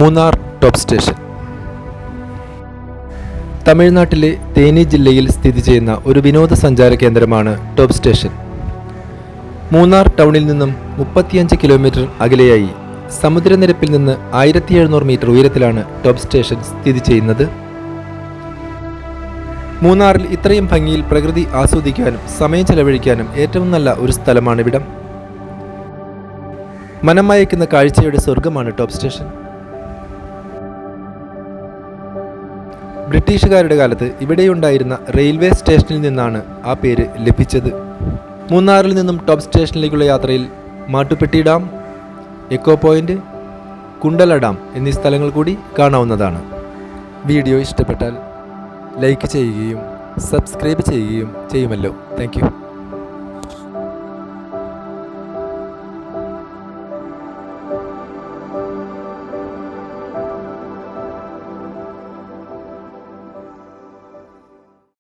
Munnar top station തമിഴ്നാട്ടിലെ തേനി ജില്ലയിൽ സ്ഥിതി ചെയ്യുന്ന ഒരു വിനോദസഞ്ചാര കേന്ദ്രമാണ് ടോപ്പ് സ്റ്റേഷൻ. മൂന്നാർ ടൗണിൽ നിന്നും 35 കിലോമീറ്റർ അകലെയായി സമുദ്രനിരപ്പിൽ നിന്ന് 1700 മീറ്റർ ഉയരത്തിലാണ് ടോപ്പ് സ്റ്റേഷൻ സ്ഥിതി ചെയ്യുന്നത്. മൂന്നാറിൽ ഇത്രയും ഭംഗിയിൽ പ്രകൃതി ആസ്വദിക്കാനും സമയം ചെലവഴിക്കാനും ഏറ്റവും നല്ല ഒരു സ്ഥലമാണിവിടം. മനം മയക്കുന്ന കാഴ്ചയുടെ സ്വർഗമാണ് ടോപ്പ് സ്റ്റേഷൻ. ബ്രിട്ടീഷുകാരുടെ കാലത്ത് ഇവിടെയുണ്ടായിരുന്ന റെയിൽവേ സ്റ്റേഷനിൽ നിന്നാണ് ആ പേര് ലഭിച്ചത്. മൂന്നാറിൽ നിന്നും ടോപ്പ് സ്റ്റേഷനിലേക്കുള്ള യാത്രയിൽ Mattupetty dam, echo point, Kundala dam എന്നീ സ്ഥലങ്ങൾ കൂടി കാണാവുന്നതാണ്. വീഡിയോ ഇഷ്ടപ്പെട്ടാൽ ലൈക്ക് ചെയ്യുകയും സബ്സ്ക്രൈബ് ചെയ്യുകയും ചെയ്യുമല്ലോ. Thank you.